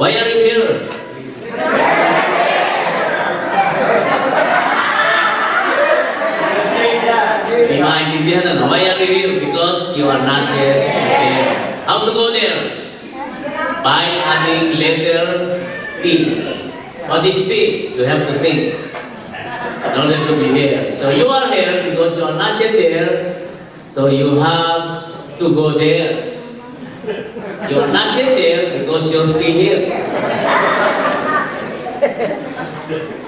Why are you here? Di maintindihan na, why are you here? Because you are not yet there. How to go there? By adding letter T. What is T? You have to think in order to be there. So you are here because you are not yet there. So you have to go there. You are not yet there because you're still here.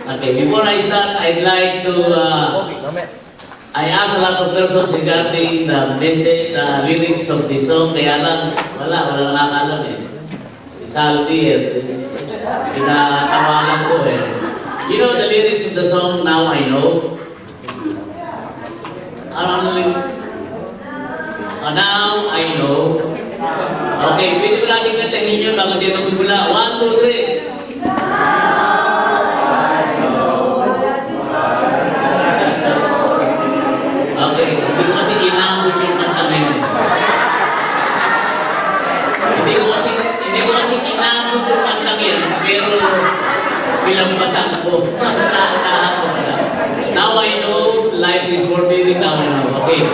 Okay, before I start, I'd like to I asked a lot of persons regarding the message, the lyrics of the song, kaya lang, wala nakakalam eh. Si Salvi, pinatawagan ko eh. You know the lyrics of the song, Now I Know? Now I Know. Okay, pwede ba natin katahin nyo bago tayo magsimula? 1, 2, 3. Okay, hindi ko kasi inamot yung kantangin. Hindi ko kasi inamot yung kantangin, pero pilambasan ko. Now I know life is worth living, now I know. Okay.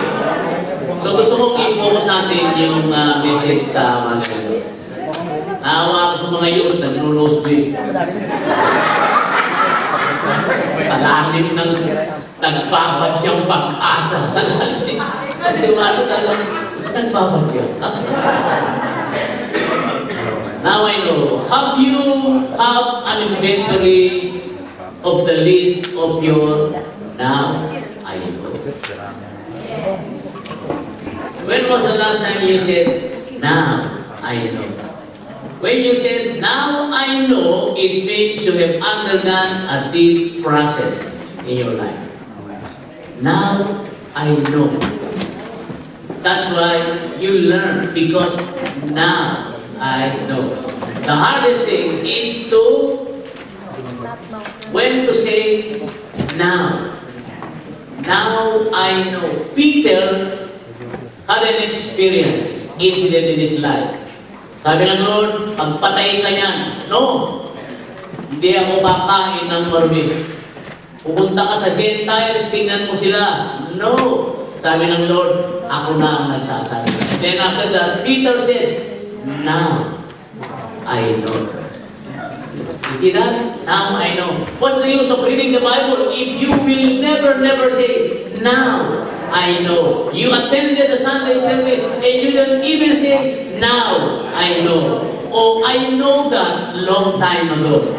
So gusto kong i-focus natin yung message sa mga ganito. Naawa ko sa mga youth, nag-nosebleed. Sa lalim ng nagbabadyang pag-asa sa lalim. At di ba ito talagang, mas nagbabadyang. Now I know, have you have an inventory of the list of your now I know? When was the last time you said, now I know? When you said, now I know, it means you have undergone a deep process in your life. Now I know. That's why you learn, because now I know. The hardest thing is to, when to say, now. Now I know. Peter had an experience, incident in his life. Sabi ng Lord, pagpatay ka niyan. No! Hindi ako kakain ng marumi. Pupunta ka sa Gentiles, tingnan mo sila. No! Sabi ng Lord, ako na ang nagsasabi. Then after that, Peter said, now I know. You see that? Now I know. What's the use of reading the Bible if you will never say, now I know? You attended the Sunday service and you don't even say, now I know. Oh, I know that long time ago.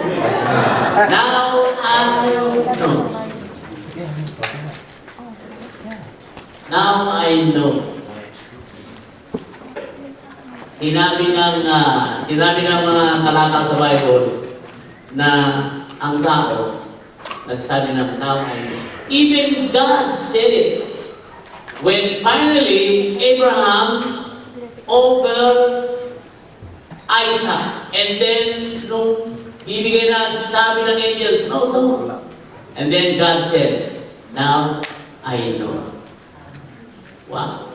Now I know. Now I know. Sinabi ng mga talata sa Bible na ang tao nagsabi ng now I know. Even God said it. When finally Abraham over Isaac, and then nung bibigay na sabi ng angel, no. And then God said, now I know. Wow.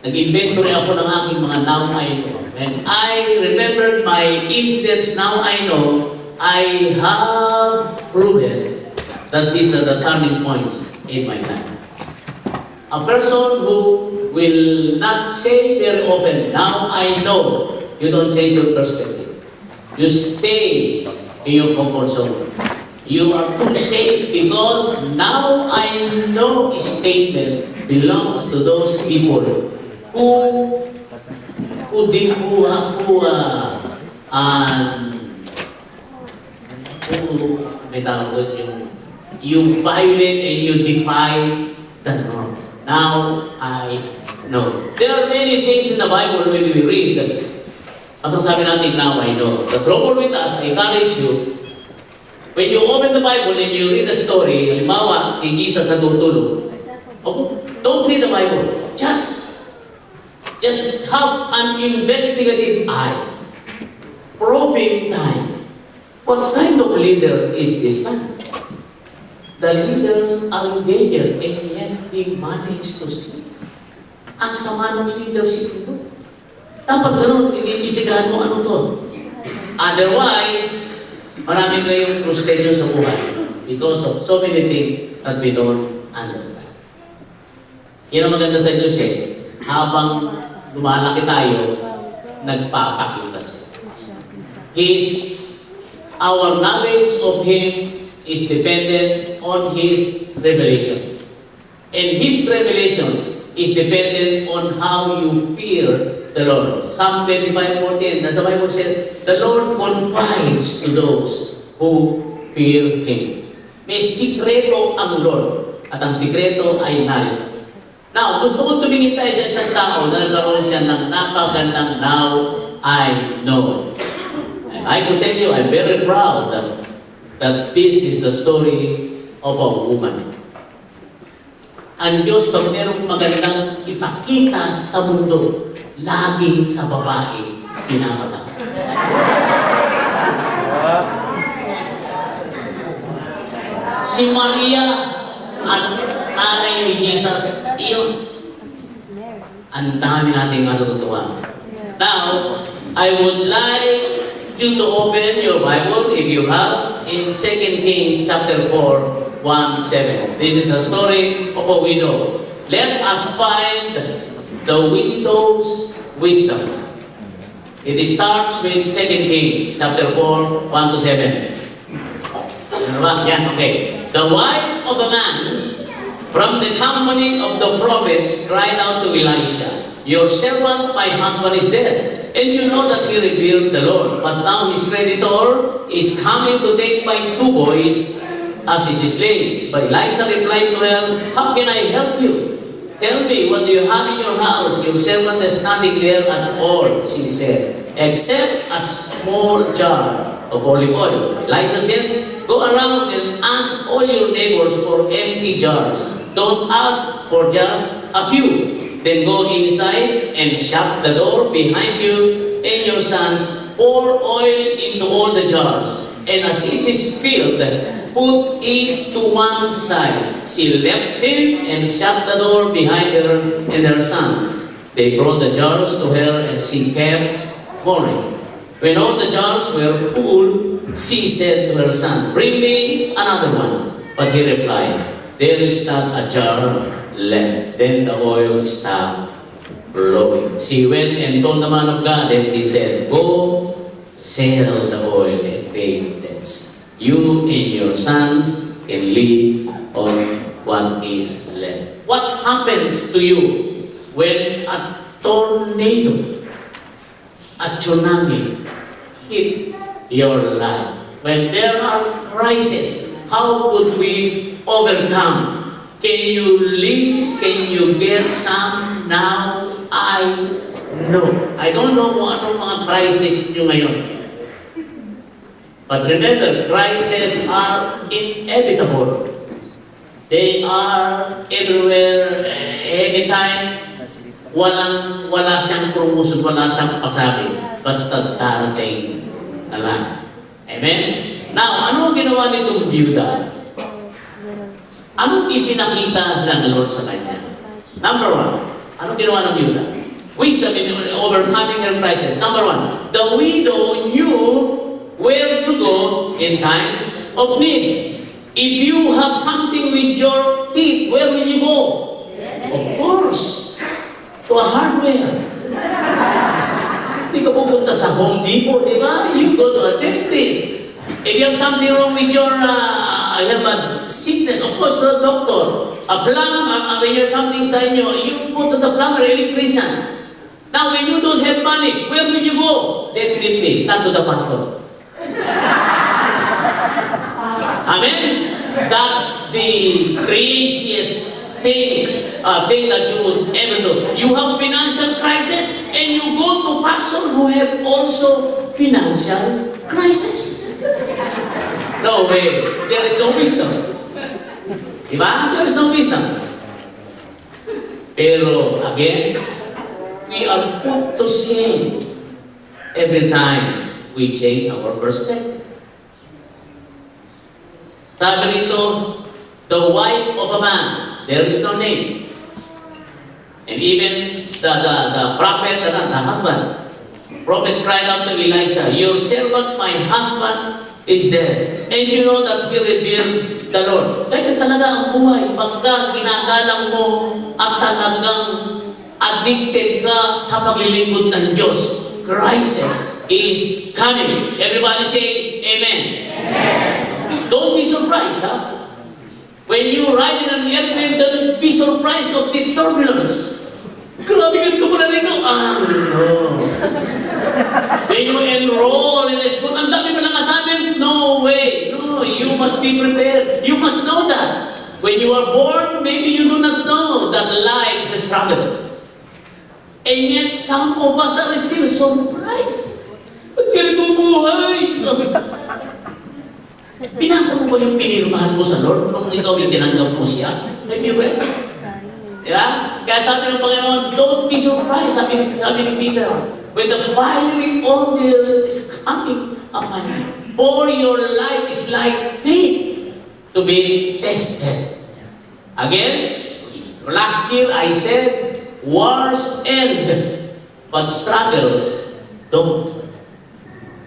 Nag-inventory ako ng aking mga now I know. When I remembered my incidents, now I know, I have proven that these are the turning points in my life. A person who will not say very often, now I know, you don't change your perspective. You stay in your comfort zone. You are too safe because now I know statement belongs to those people who you violate and you defy the norm. Now I know. There are many things in the Bible when we read that masasabi natin, now I know. The trouble with us, I encourage you, when you open the Bible and you read the story, halimbawa, si Jesus natutulog, don't read the Bible. Just have an investigative eye. Probing time. What kind of leader is this man? The leaders are in danger and yet they manage to sleep. Ang sama ng leadership ito. Dapat gano'n, iniimbestigahan mo ano to. Otherwise, marami kayong frustration sa buhay because of so many things that we don't understand. Yan ang maganda sa Diyos eh. Habang lumalaki tayo, nagpapakita siya. Our knowledge of Him is dependent on His revelation. And His revelation is dependent on how you fear the Lord. Psalm 25:14, as the Bible says, the Lord confides to those who fear Him. May sikreto ang Lord, at ang sikreto ay narito. Now, gusto kong tumingin tayo sa isang tao na nagkaroon siya ng napagandang now I know. And I can tell you, I'm very proud that this is the story of a woman. Ang Diyos, pag merong magandang ipakita sa mundo, laging sa babae, pinapatawag. Si Maria, ang nanay ni Jesus, iyon. Ang dami nating matutuwa. Now, I would like you to open your Bible, if you have, in 2 Kings chapter 4, 1-7. This is the story of a widow. Let us find the widow's wisdom. It starts with 2 Kings chapter 4, 1-7. Yan, okay. The wife of a man from the company of the prophets cried out to Elisha, your servant, my husband, is dead. And you know that he revered the Lord. But now his creditor is coming to take my 2 boys as his slaves. But Elisha replied to her, how can I help you? Tell me, what do you have in your house? Your servant is nothing there at all, she said, except a small jar of olive oil. Elisha said, go around and ask all your neighbors for empty jars. Don't ask for just a few. Then go inside and shut the door behind you and your sons. Pour oil into all the jars. And as it is filled, put it to one side. She left him and shut the door behind her and her sons. They brought the jars to her and she kept pouring. When all the jars were full, she said to her son, bring me another one. But he replied, there is not a jar left. Then the oil stopped flowing. She went and told the man of God, and he said, go sell the oil and pay debts. You and your sons can live on what is left. What happens to you when a tornado, a tsunami hit your life? When there are crises, how could we overcome? Can you live? Can you get some? Now I know. I don't know kung anong mga crisis nyo ngayon. But remember, crises are inevitable. They are everywhere, anytime. Wala siyang promotion, wala siyang pasabi. Basta darating na lang. Amen? Now, ano ginawa nitong byuda? Anong ipinakita ng Lord sa kanya? Number 1, anong ginawa ng byuda? Wisdom in overcoming her crisis. Number 1, the widow knew where to go in times of need. If you have something with your teeth, where will you go? Of course, to a hardware. Hindi ka pupunta sa Home Depot, di ba? You go to a dentist. If you have something wrong with your you have a sickness, of course, to a doctor. A plumber, when you have something sa inyo, you go to the plumber, electrician. Now, when you don't have money, where will you go? Definitely, not to the pastor. Amen? That's the craziest thing that you would ever do. You have financial crisis, and you go to pastors who have also financial crisis. No way. There is no wisdom. Diba? There is no wisdom. Pero, again, we are put to shame every time we change our perspective. Sabi rito, the wife of a man, there is no name. And even the prophet, the husband, Prophets cried out to Elisha, "Your servant, my husband, is dead. And you know that he revered the Lord." Kaya talaga ang buhay, pagka ginagalang mo at talagang addicted ka sa paglilingkod ng Diyos, crisis is coming. Everybody say, Amen. Amen. Don't be surprised, huh? When you ride in an airplane, don't be surprised of the turbulence. Grabe ganito pa na rin, no? No. When you enroll in a school, ang dami pa lang assignment? No way. No, you must be prepared. You must know that. When you are born, maybe you do not know that life is a struggle. And yet, some of us are still surprised. Ba't ganito buhay? Pinasa mo ba yung pinirmahan mo sa Lord nung ikaw yung tinanggap mo siya? Maybe well. Diba? Kaya sabi ng Panginoon, don't be surprised, sabi ni Peter, when the fiery ordeal is coming upon you. For your life is like faith to be tested. Again, last year I said, wars end, but struggles don't.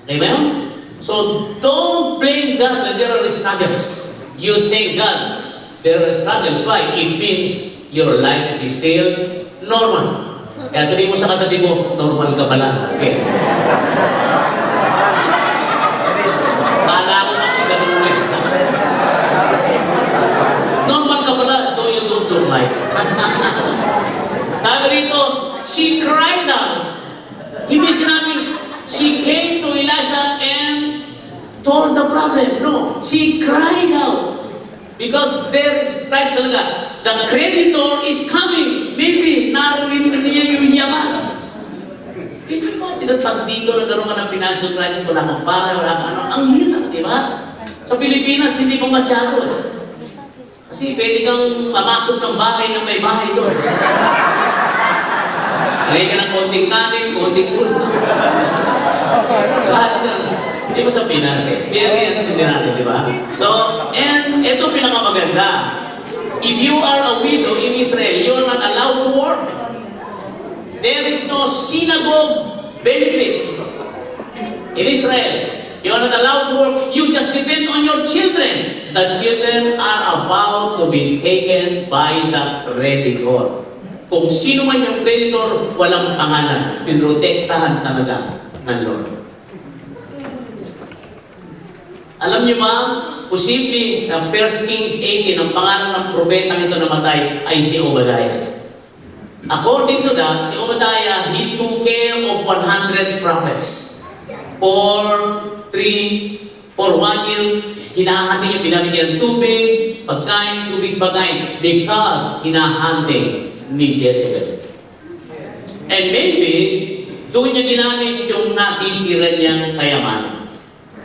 Amen? So don't blame God when there are struggles. You thank God there are struggles. Why? It means your life is still normal. Kaya sabihin mo sa katabi mo, normal ka pala. Okay. Kala ko kasi ganun eh. Normal ka pala, though you don't look like. Sabi rito, she cried out. Hindi sinabing, she came to Elisha and told the problem. No, she cried out. Because there is price talaga. The creditor is coming. Maybe narinig niya yung yaman. Hindi ba, tinatag dito, nagkaroon ka ng financial crisis, wala kang bahay, wala kang ano. Ang hirap, di ba? Sa Pilipinas, hindi pa masyado. Kasi pwede kang mamasok ng bahay na may bahay doon. Lagay ka ng konting kanin, konting ulo. Lahat na. Di ba sa Pinas eh? Pero yan hindi natin, di ba? So, and ito pinakamaganda. If you are a widow in Israel, you are not allowed to work. There is no synagogue benefits in Israel. You are not allowed to work. You just depend on your children. The children are about to be taken by the creditor. Kung sino man yung creditor, walang pangalan. Pinrotektahan talaga ng Lord. Alam niyo ba, posible ang 1 Kings 18, ang pangalan ng propetang ito namatay ay si Obadiah. According to that, si Obadiah, he took care of 100 prophets. For 1 year, hinahati niya, binabigyan tubig, pagkain, because hinahati ni Jezebel. And maybe, doon niya ginamit yung natitira niyang kayamanan.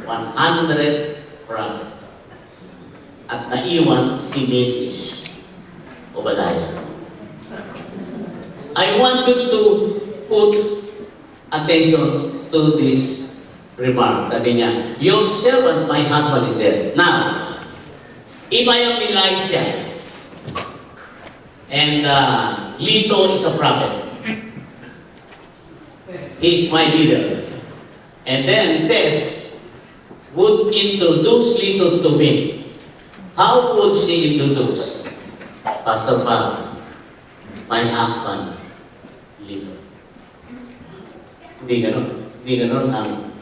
100 prophets. At naiwan si Mrs. Obadiah. I want you to put attention to this remark. Sabi niya, your servant, my husband, is dead. Now, if I am Elisha, and Lito is a prophet, he is my leader, and then Tess would introduce Lito to me. How would she introduce? Pastor Pabs, my husband, Lito. Hindi ganun ang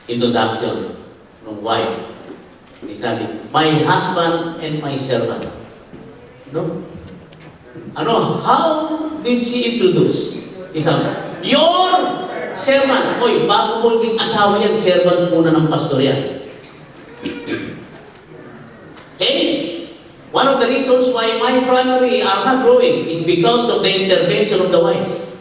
introduction ng wife. It's not my husband and my servant. No? Ano? How did she introduce? Isang, your servant. Oy, bago mo yung asawa yan, servant muna ng pastor yan. Okay? One of the reasons why my primary are not growing is because of the intervention of the wives.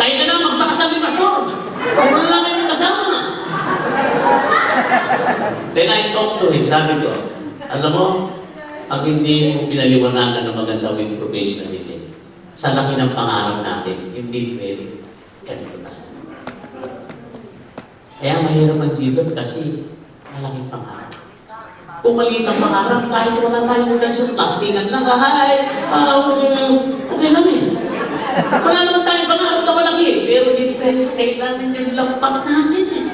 Kaya ka na magpakasal ni pastor. Puro lang kayo kasama. Then I talked to him, sabi ko, alam mo, pag hindi mo pinaliwanagan ng maganda with professionalism, sa laki ng pangarap natin, hindi pwede ganito na. Kaya mahirap mag-develop kasi malaking pangarap. Kung maliit ang pangarap, kahit wala tayong relasyon, plastikan lang, hi, Wala naman tayong pangarap na malaki. Pero depressed, kailangan yung lampak natin eh.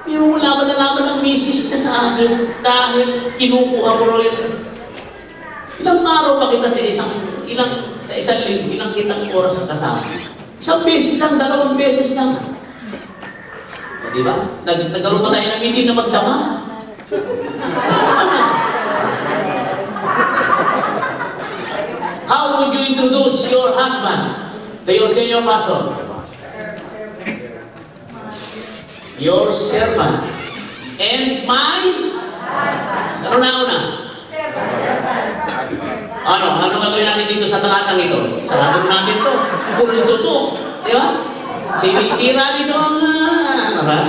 Pero wala ba nalaman ng misis na sa akin dahil kinukuha ko rin. Ilang araw pa kita sa isang linggo, ilang kitang oras kasama. Isang beses lang, 2 beses lang. O, diba? Nagkaroon pa tayo ng hindi na magdama. How would you introduce your husband to your senior pastor? Your servant. And my? Ano na una? Ano gagawin natin dito sa talatang ito? Sarado natin to. Kulto to. Di ba? Sinisira dito ang ano ba?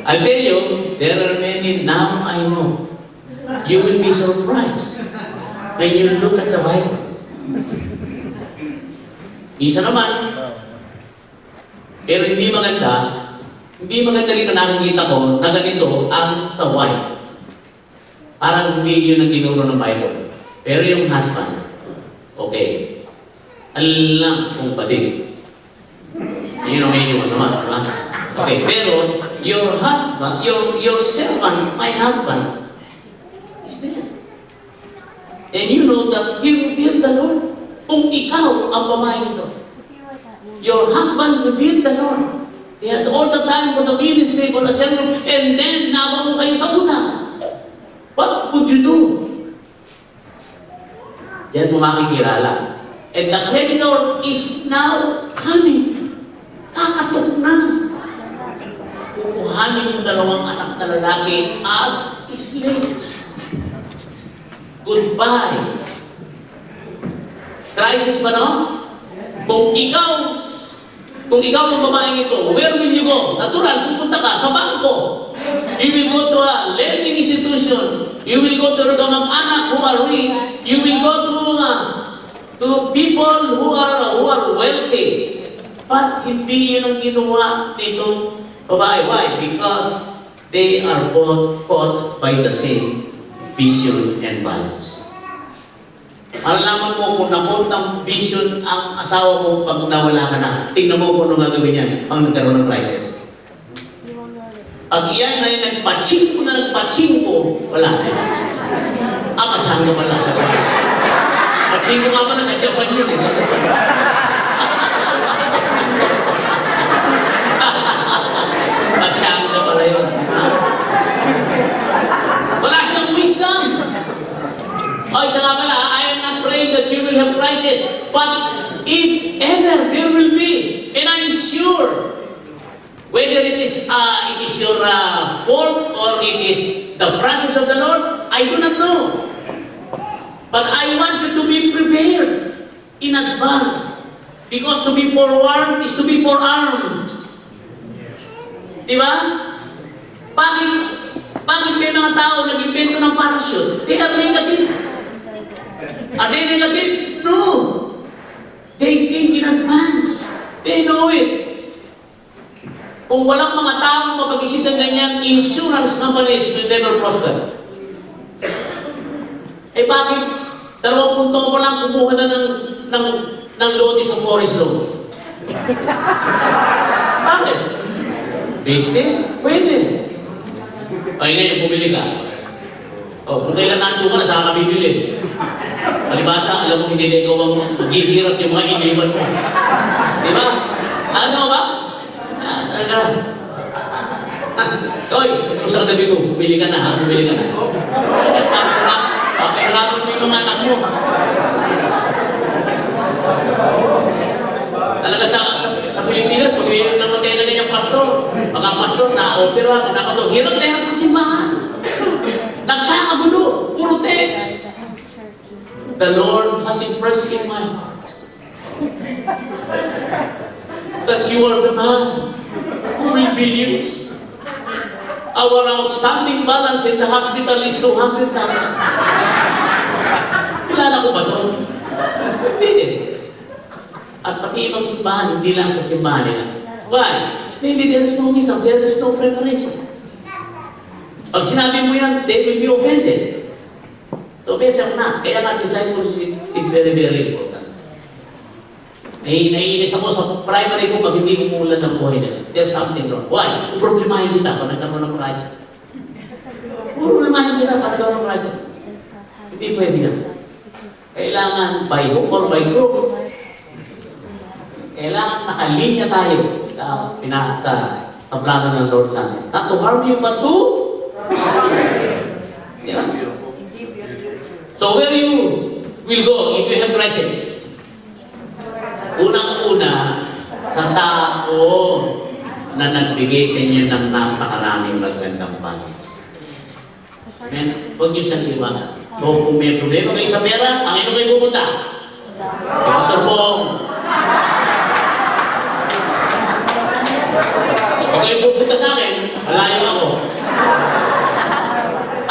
I'll tell you, there are many now I know. You will be surprised when you look at the Bible. Isa naman, pero hindi maganda rito nakikita ko na ganito ang saway. Parang hindi yun ang tinuro ng Bible. Pero yung husband, okay, alam kung bading. Yun ang medyo masama, diba? Okay, pero your husband, your servant, my husband, is there. And you know that he revealed the Lord. Kung ikaw ang babae nito, your husband revealed the Lord. He has all the time for the ministry, for the sermon, and then nabangon kayo sa utang. What would you do? Yan mo makikilala. And the creditor is now coming. Kakatok na. Kukuhanin yung 2 anak na lalaki as slaves. Goodbye. Crisis ba, no? Kung ikaw ang babaeng ito, where will you go? Natural, pupunta ka sa bangko. You will go to a lending institution. You will go to kamag-anak who are rich. You will go to people who are wealthy. But hindi yun ang ginawa nitong babae. Why? Because they are both caught by the same vision and values. Malalaman mo kung napuntang vision ang asawa mo pag nawala ka na. Tingnan mo kung ano gagawin yan pag nagkaroon ng crisis. Pag yan ay nagpachingko, wala na yan. Pachanga pala, pachanga. Pachingko nga pala sa Japan yun eh. Pachanga pala yun. Wala siyang wisdom. Isa nga pala, I am not praying that you will have crisis, but if ever there will be, and I'm sure, whether it is your fault or it is the process of the Lord, I do not know. But I want you to be prepared in advance, because to be forewarned is to be forearmed. Diba? Bakit may mga tao nag-invento ng parachute? They are negative. Are they negative? No. They think in advance. They know it. Kung walang mga taong mapag-isip ng ganyan, insurance companies will never prosper. Eh bakit? 2 punto pa lang kumuha na ng lote sa forest law. Bakit? Business? Pwede. Ay ngayon, bumili ka. Kung kailan nandun ka na, saan ka bibili? Palibasa, alam mo hindi na ikaw ang maghihirap yung mga iniwan mo. Di ba? Ano ba? Toy, kung sa katabi ko, bumili ka na ha? Bumili ka na. Papahirapan mo yung mga anak mo. Talaga sa Pilipinas, pag mayroon ng matay na ganyang pastor, mga pastor na-offer ako, na-pastor, hirap na hirap ng simbahan. Nagkakagulo, puro text. The Lord has impressed in my heart that you are the man who will be used. Our outstanding balance in the hospital is 200,000. Kilala ko ba ito? Hindi eh. At pati ibang simbahan, hindi lang sa simbahan nila. Why? Maybe there is no wisdom, there is no preparation. Pag sinabi mo yan, they will be offended. So better not. Kaya nga discipleship is very, very important. Naiinis ako sa primary ko pag hindi umuulan ng buhay nila. There's something wrong. Why? Problemahin kita pag nagkaroon ng crisis. Problemahin kita pag nagkaroon ng crisis. Hindi pwede yan. Kailangan by hook or by crook. Kailangan nakalinya tayo sa plano ng Lord sa atin. Not to harm you, but to yeah. So where you will go if you have crisis? Unang-una, sa tao na nagbigay sa inyo ng napakaraming magandang bagay. Amen? Huwag niyo siyang iwasan. So kung may problema kayo sa pera, ang ino kayo pupunta? Kay Pastor Bong. Kung kayo pupunta sa akin, malayo ako.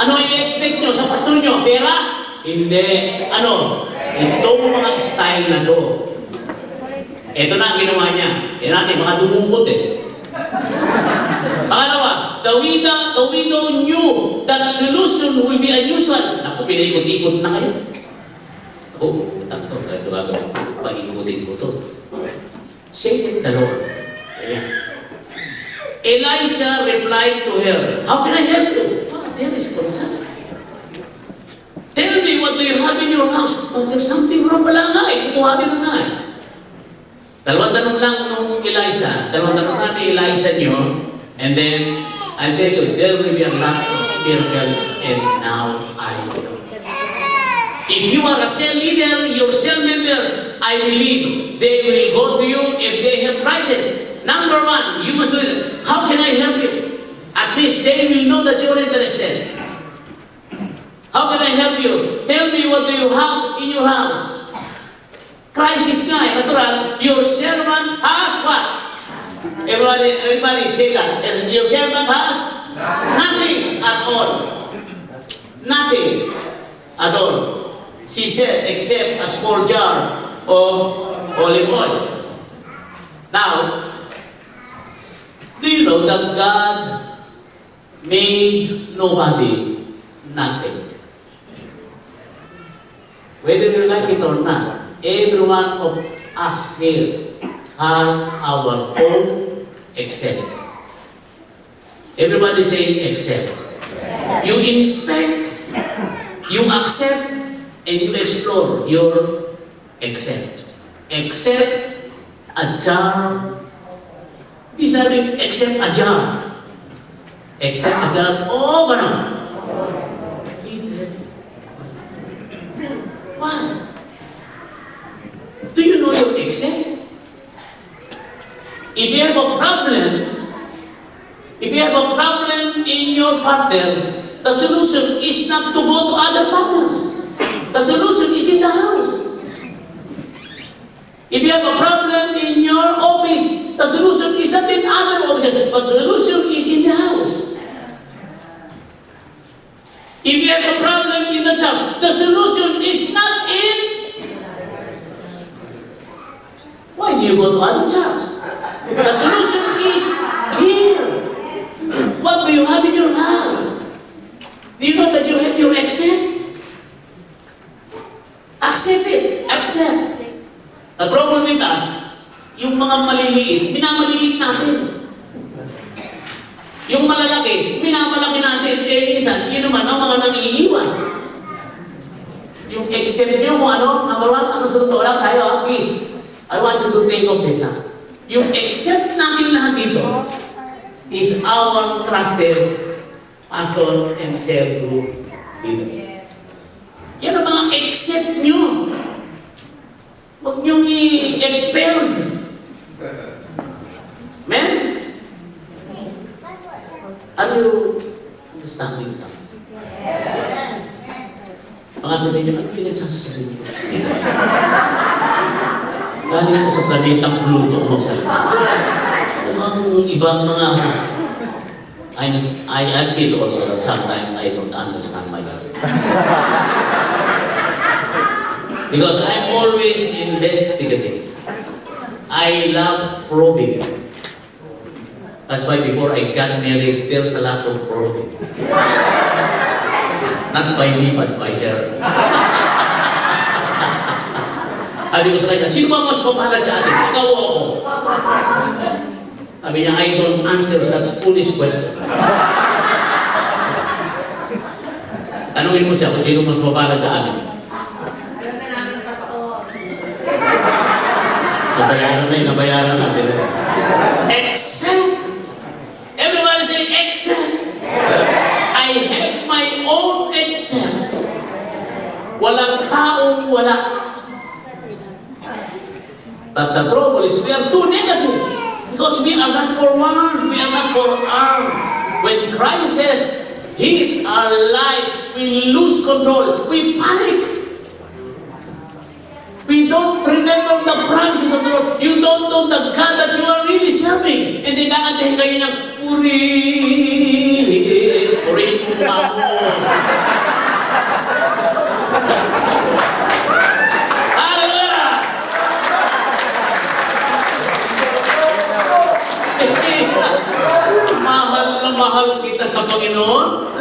Ano i-expect nyo sa pastor nyo? Pera? Hindi. Ano? Itong mga style na to. Ito na ang ginawa niya. Ito natin, baka dumukot eh. Pangalawa, the widow knew that solution will be unusual. Naku, pinaikot-ikot na kayo. Ako, takto, ito gagawin. Paikutin ko to. Say the Lord. Ayan. Elisha replied to her, how can I help you? Oh, there is concern. Tell me what do you have in your house? Oh, there's something wrong pala nga eh. Kukuhanin na nga eh. Dalawang tanong lang nung Elisha. Dalawang tanong lang ni Elisha nyo. And then, I'll tell you, there will be a lot of miracles and now I know. If you are a cell leader, your cell members, I believe, they will go to you if they have crisis. Number one, you must do it. How can I help you? At least they will know that you're interested. How can I help you? Tell me what do you have in your house? Crisis nga eh, natural. Your servant has what? Everybody say that. Your servant has nothing at all. Nothing at all. She said, except a small jar of olive oil. Now, do you know that God made nobody nothing? Whether you like it or not, every one of us here has our own except. Everybody say except. You inspect, you accept, and you explore your except. Except a jar. These are except a jar. Except a jar. Oh, gano'n. What? Do you know your except? If you have a problem in your partner, the solution is not to go to other partners. The solution is in the house. If you have a problem in your office, the solution is not in other offices, but the solution is in the house. If you have a problem in the church, the solution is not in. Why do you go to other church? The solution is here. What do you have in your house? Do you know that you have your accept? Accept it. Accept. The trouble with us, yung mga maliliit, minamaliliit natin. Yung malalaki, minamalaki natin. Minsan, yun naman ang mga nangiiwan. Yung accept nyo kung ano, number one, ano sa totoo lang tayo, please. I want you to think of this. Yung accept natin lahat dito is our trusted pastor and cell group leaders. Yan ang mga accept nyo. Huwag niyong i-expelled. Amen? Are you understanding something? Mga sabihin niyo, ano pinagsasabi niyo? Galing ko sa planetang Pluto magsalita. Mukhang ibang mga... I admit also that sometimes I don't understand myself. Because I'm always investigating. I love probing. That's why before I got married, there's a lot of probing. Not by me, but by her. Sabi ko sa kanya, sino ba mas mapalad sa atin? Ikaw o ako? Sabi niya, I don't answer such foolish question. Tanungin mo siya kung sino mas mapalad sa amin. Nabayaran na yun, nabayaran natin. Except, everybody say, except. I have my own except. Walang taong wala. But the trouble is, we are too negative. Because we are not forward, we are not forward. When crisis hits our life, we lose control, we panic. We don't remember the promises of the Lord. You don't know the God that you are really serving. And then nakantahin kayo ng purihin mo mukha mo. Hallelujah! Mahal na mahal kita sa Panginoon.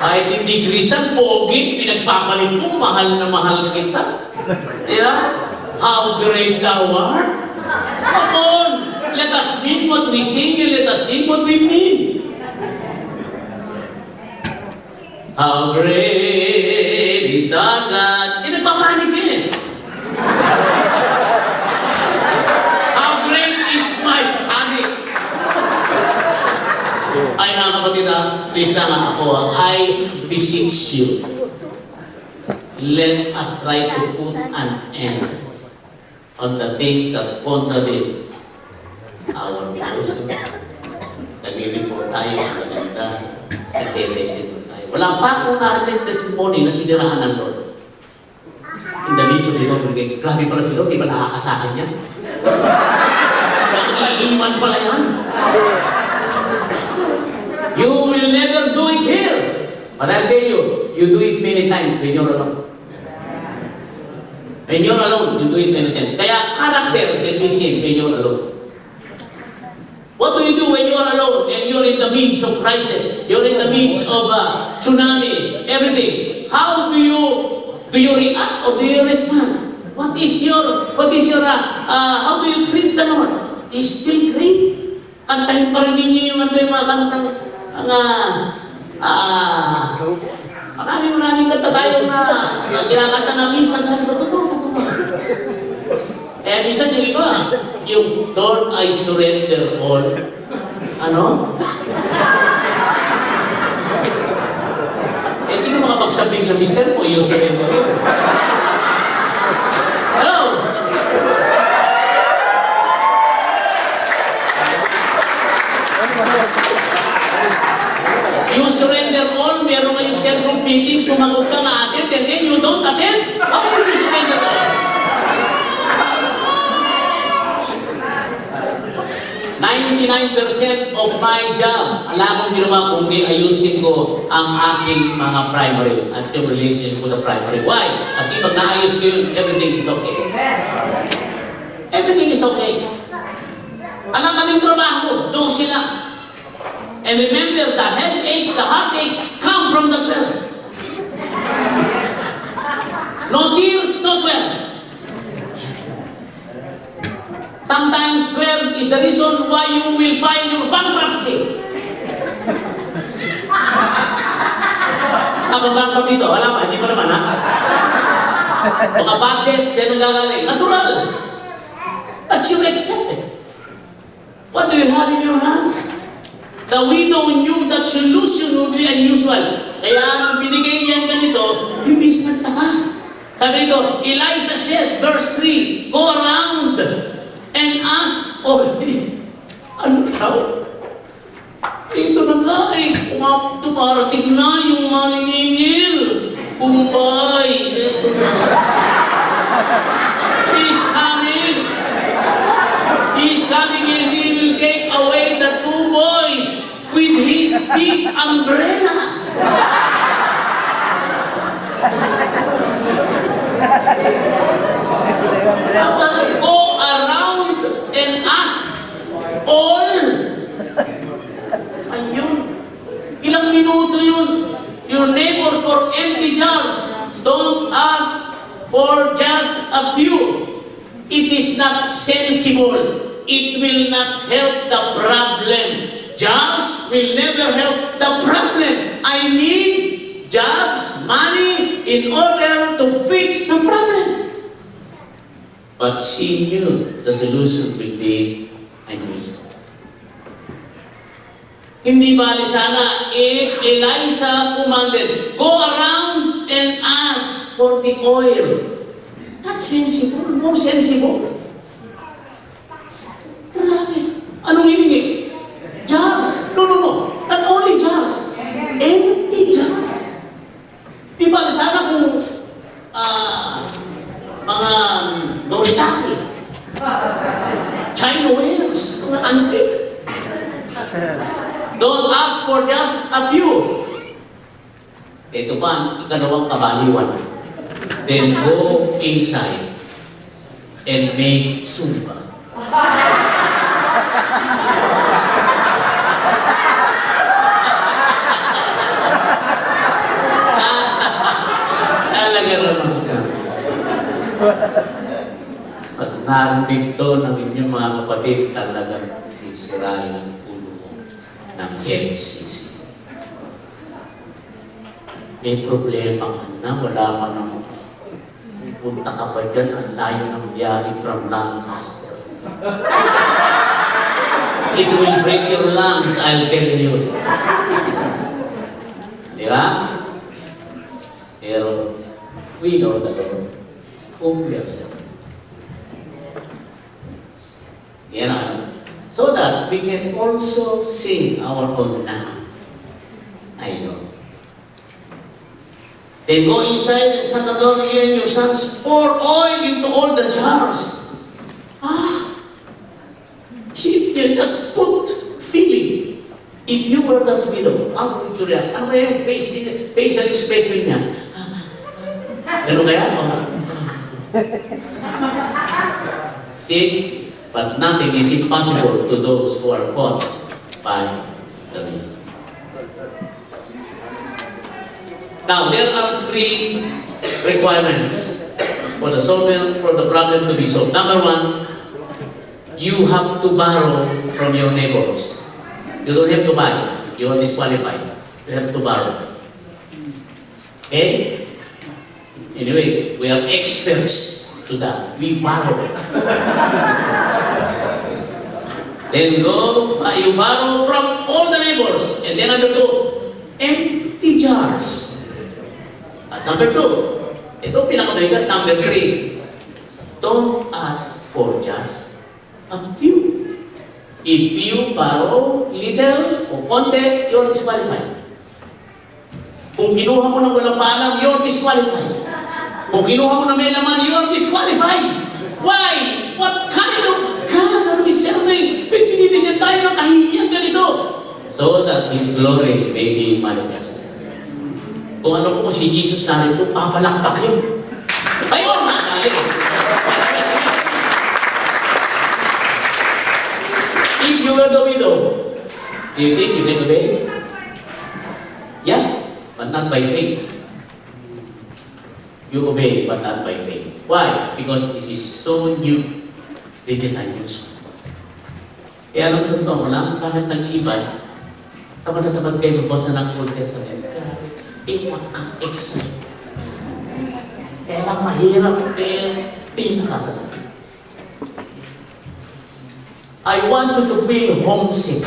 Kahit hindi grisan, pogi, pinagpapalit mo, mahal na mahal kita. Yeah? How great thou art. Come on, let us mean what we sing and let us sing what we mean. How great is our God. Nagpapanik eh. How great is my honey. Ay mga kapatid, please lang ako, I beseech you, let us try to put an end on the things that contradict our devotion. Nag-report tayo, maganda, nag-testimony tayo. Wala pa akong narinig testimony na siniraan ng Lord. In the nature of the congregation, grabe pala si Lord, di ba nakakasahan niya? Nang-iiman pala yan. You will never do it here. But I'll tell you, you do it many times when you're alone. When you're alone, you do it many times. Kaya character can be seen when you're alone. What do you do when you're alone and you're in the midst of crisis? You're in the midst of tsunami, everything. How do you react or do you respond? What is your, how do you treat the Lord? Is still great. Kantahin pa rin ninyo yung mga kantang maraming kanta tayo na kinakanta na minsan sabi ko, totoo. Minsan yung iba, yung Lord, I surrender all. Ano? Hindi ka makapagsabing sa mister mo, you surrender all. Hello? You surrender all, meron kayong share group meeting, sumagot ka na attend, and then you don't attend? How will you surrender all? 99% of my job, wala akong ginawa kundi ayusin ko ang aking mga primary at yung relationship ko sa primary. Why? Kasi pag naayos ko yun, everything is okay. Everything is okay. Alam kaming trabaho, doon sila. And remember, the headaches, the heartaches come from the 12. No tears, no 12. Sometimes 12 is the reason why you will find your bankruptcy. Apa bankrupt dito? Wala pa, hindi pa naman ha? Mga bad debt, siya nang gagaling. Natural. But you accept it. What do you have in your hands? The widow knew that solution would be unusual. Kaya nung binigay niyan ganito, imbis nagtaka. Sabi nito, Elijah said, verse 3, go around and ask, oh, ano daw? Ito na nga eh, tumarating na yung maningingil. Kumbay, ito na. He is coming. He is coming and he will take away the 2 boys with his big umbrella. Go around and ask all. Ayun. Ilang minuto yun. Your neighbors for empty jars. Don't ask for just a few, it is not sensible. It will not help the problem. Jobs will never help the problem. I need jobs, money, in order to fix the problem. But she knew the solution will be unusual. Hindi bali sana if Elisha commanded, go around and ask for the oil. That's sensible, more sensible. Grabe. Anong hiningi? Jars. No. Not only jars. Empty jars. Di bali sana kung mga Noritaki, China wares, mga antique. Don't ask for just a few. Ito pa, ikalawang kabaliwan. Then go inside and make sumba. Talaga naman siya. Pag narinig to ng inyong mga kapatid, talagang sisirain ang ulo mo ng MCC. May problema ka na, wala ka nang punta ka pa dyan, ang layo ng biyahe from Lancaster. It will break your lungs, I'll tell you. Di ba? Pero we know the Lord whom we are serving. Yan, so that we can also sing our own now. I know. Then go inside and shut the door, you and your sons, pour oil into all the jars. See, you just put feeling. If you were that widow, how would you react? Ano kaya yung facial expression niya? Ganun kaya? See? But nothing is impossible to those who are caught by the reason. Now, there are 3 requirements for the problem to be solved. Number 1, you have to borrow from your neighbors. You don't have to buy. You are disqualified. You have to borrow. Okay? Anyway, we are experts to that. We borrow. Then you borrow from all the neighbors. And then number 2, empty jars. That's number 2. Ito pinakabigat. Number 3, don't ask for just a few. If you borrow little o konti, you're disqualified. Kung kinuha mo ng walang paalam, you're disqualified. Kung kinuha mo ng may laman, you're disqualified. Why? What kind of God are we serving? Pinibigyan tayo ng kahiyang ganito. So that His glory may be manifested. Kung ano po si Jesus narito, papalakpakin. Ayun, nakalik. If you were the widow, do you think you can obey? Yeah, but not by faith. You obey, but not by faith. Why? Because this is so new. This is unusual. Kaya alam sa totoo lang, kahit nag-iiba, tamad na tamad kayo magbasa ng Old Testament. Iwag kang excited. Kaya lang mahirap kaya pinakasalan. I want you to feel homesick.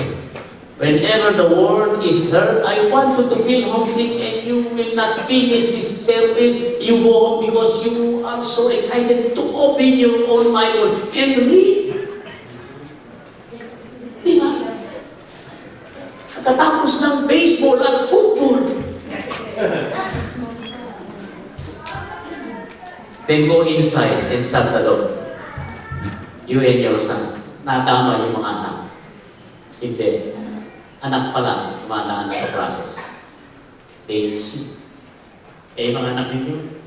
Whenever the word is heard, I want you to feel homesick and you will not finish this service. You go home because you are so excited to open your own Bible and read. Diba? Katapos ng baseball at football. Then go inside and shut the door. You and your sons. Natama yung mga anak. Hindi. Anak pa lang, tumadaan na sa process. They see. Eh, mga anak ninyo,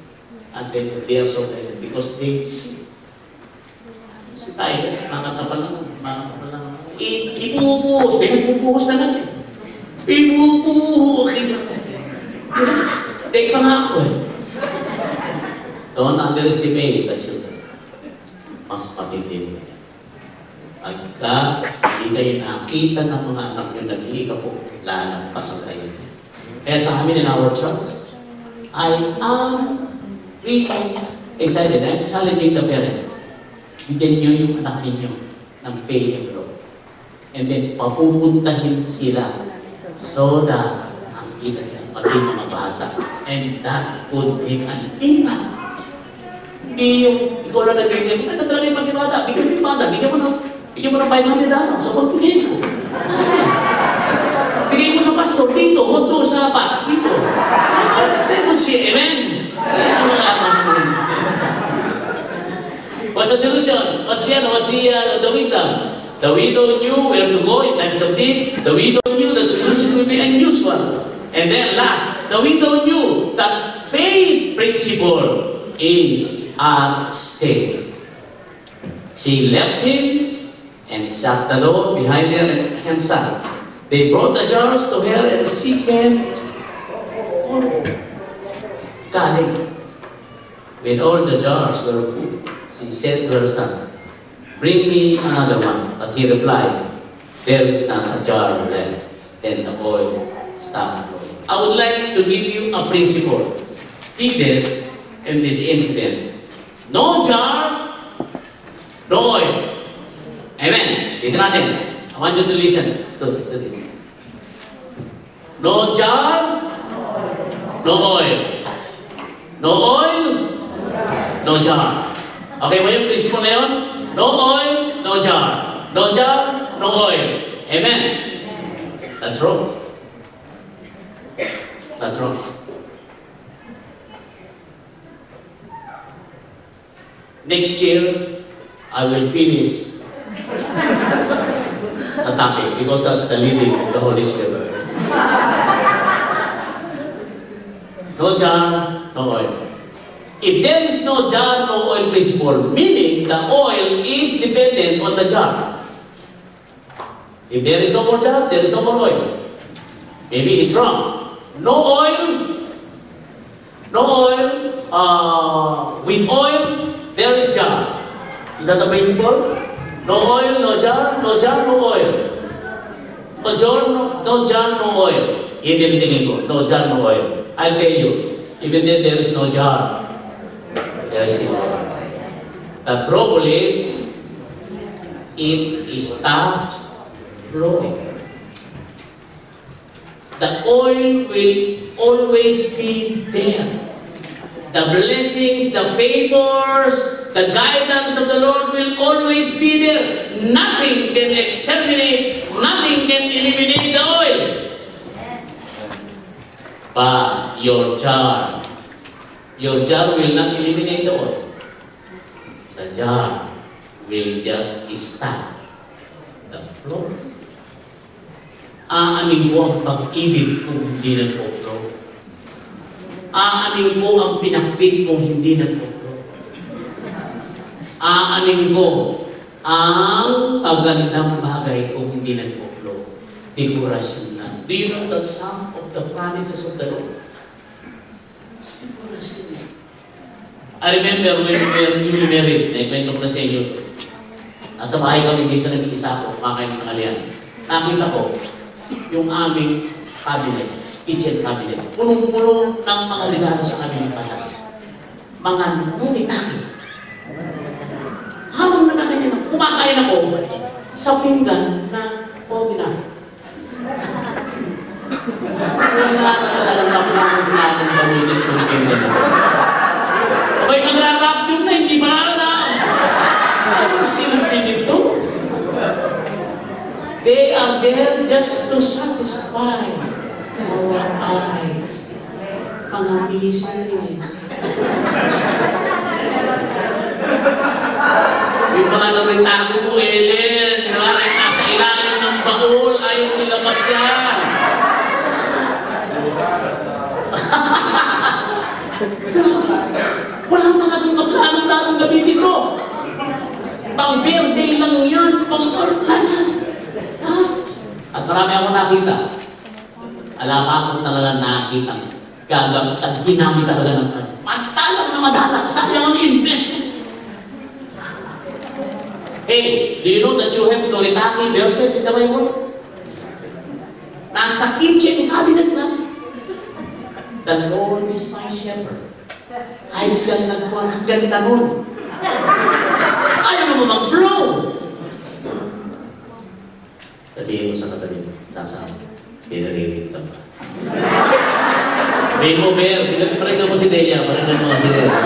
and then they are so pleasant because they see. Kasi tayo, makata pa lang. Ibubuhos, pinagbubuhos na lang eh. Ibubuhos. Take pa nga ako eh. Don't underestimate the children. Mas matindi mo yan. Pagka hindi kayo nakita ng mga anak nyo nag-iika po, lalampas kayo. Kaya sa amin in our church, I am really excited. I'm challenging the parents. Bigyan nyo yung anak ninyo ng pay and growth. And then papupuntahin sila so that ang kita niya maging mga bata. And that would make an impact. Hindi yung ikaw lang nag-ibig. Ito talaga yung pag-ibada. Bigyan mo yung bata. Bigyan mo ng $500. So pagbigay mo. Bigay mo sa pastor dito. O doon sa box dito. They would say, amen. What's the solution? What's the wisdom? The widow knew where to go in times of need. The widow knew that solution will be unusual. And then last, the widow knew that faith principle is at stake. She left him and shut the door behind her and sat. They brought the jars to her and she kept coming. When all the jars were full, she said to her son, "Bring me another one." But he replied, "There is not a jar left." Then the oil stopped flowing. I would like to give you a principle hidden in this incident. No jar, no oil. Amen. Dito natin. I want you to listen to this. No jar, no oil. No oil, no jar. Okay ba yung principle na yun? No oil, no jar. No jar, no oil. Amen. That's wrong. That's wrong. Next year, I will finish the topic because that's the leading of the Holy Spirit. No jar, no oil. If there is no jar, no oil principle, meaning the oil is dependent on the jar. If there is no more jar, there is no more oil. Maybe it's wrong. No oil, with oil, there is jar. Is that the principle? No oil, no jar, no jar, no oil. No jar, no oil. No jar, no oil. I'll tell you, even then there is no jar, there is still oil. The trouble is, it stopped flowing. The oil will always be there. The blessings, the favors, the guidance of the Lord will always be there. Nothing can exterminate, nothing can eliminate the oil. But your jar will not eliminate the oil. The jar will just stop the flow. Aanin mo ang pag-ibig kung hindi nag-flow. Aanin mo ang pinakpit kung hindi nag-flow. Aanin mo ang pagandang bagay kung hindi nag-flow. Dekorasyon lang. Do you know that some of the promises of the Lord? Dekorasyon lang. I remember when we were newly married, naikwento ko na sa inyo. Nasa bahay kami, kaysa nag-iisa ko, kumakain ng alyansa. Nakita ko, yung aming cabinet, kitchen cabinet, punong-puno ng mga regalo sa aming kasal. Mga nunitaki. Habang nakakanya, kumakain ako sa pinggan na ordinary. Wala na talagang kaplanong gawin ng pinggan na. Abay, magra-rapture na, hindi ba nakakadaan? Anong silbi nito? They are there just to satisfy our eyes. Mga business. Yung mga naritago mo, Ellen, nasa ilalim ng baul, ayaw mo ilabas yan. Wala talagang kaplanong datang gabi dito. Pang-birthday lang yan, pang-orla dyan. At marami ako nakita. Alam ako talaga nakita. Gagamit at ginamit talaga ng matalang na madala. Sayang ang investment. Hey, do you know that you have Noritake verses in the Bible? Nasa kitchen cabinet na. The Lord is my shepherd. Ay siyang nagkuhan. Ang ganda nun. Ayaw mo mag-flow. Sabihin mo sa katabi mo, sasama, pinaririnig ka ba? Sabihin mo, Ber, pinagparingan mo si Delia, paringan mo si Delia.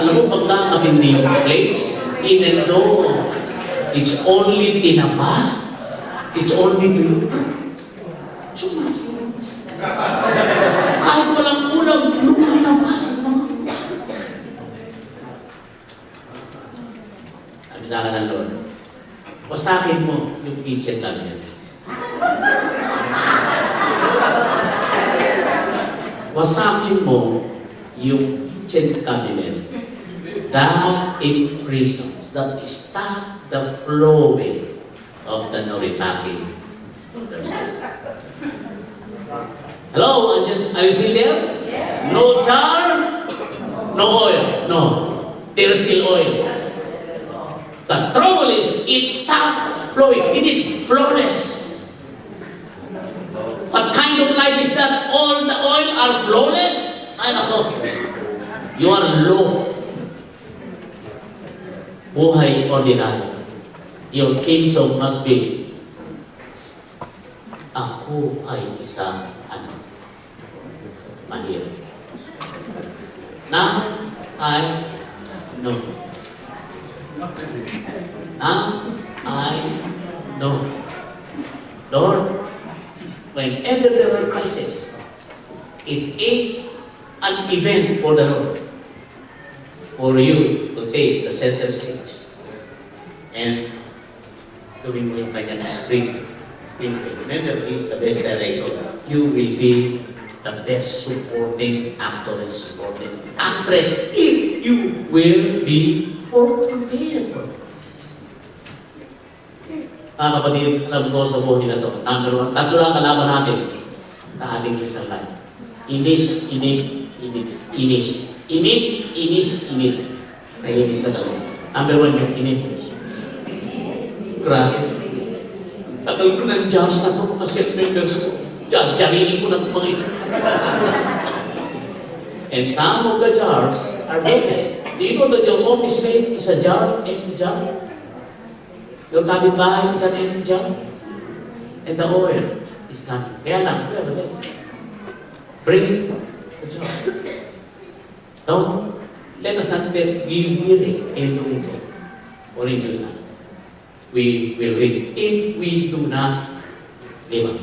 Alam mo, pagka kabindi yung plates, even though it's only tinapa, it's only tuyo. Sumasin. Kahit walang ulam, lumalabas ang mga. Sabi sa akin ng Lord, wasakin mo yung kitchen cabinet. Wasakin mo yung kitchen cabinet. That imprisons, that stop the flowing of the Noritake verses. Hello, are you still there? Yeah. No jar, no oil. No, there's still oil. The trouble is, it stopped flowing. It is flawless. What kind of life is that? All the oil are flawless? Ay, ako. You are low. Buhay ordinary. Your king song must be, ako ay isang mahirap. Now, I know. Now, I know. Lord, whenever there are crises, it is an event for the Lord, for you to take the center stage and gawin mo yung kanyang screenplay. Remember, he is the best director. You will be the best supporting actor and supporting actress if you will be prepared. Mga kapatid, alam ko sa buhay na ito. Number one, tatlo lang kalaban natin sa ating Christian life. Inis, init, init. Inis. Init, inis, init. Naiinis ka talaga. Number one yung init. Grabe. Tagal ko ng jars na ito mga set members ko. Jarinin ko na itong mga ito. And some of the jars are broken. Do you know that your office mate is a jar, empty jar? Your kapitbahay is an empty jar? And the oil is coming. Kaya lang, bring the jar. Don't let us not be weary in doing it. Or in doing that. We will reap if we do not give up.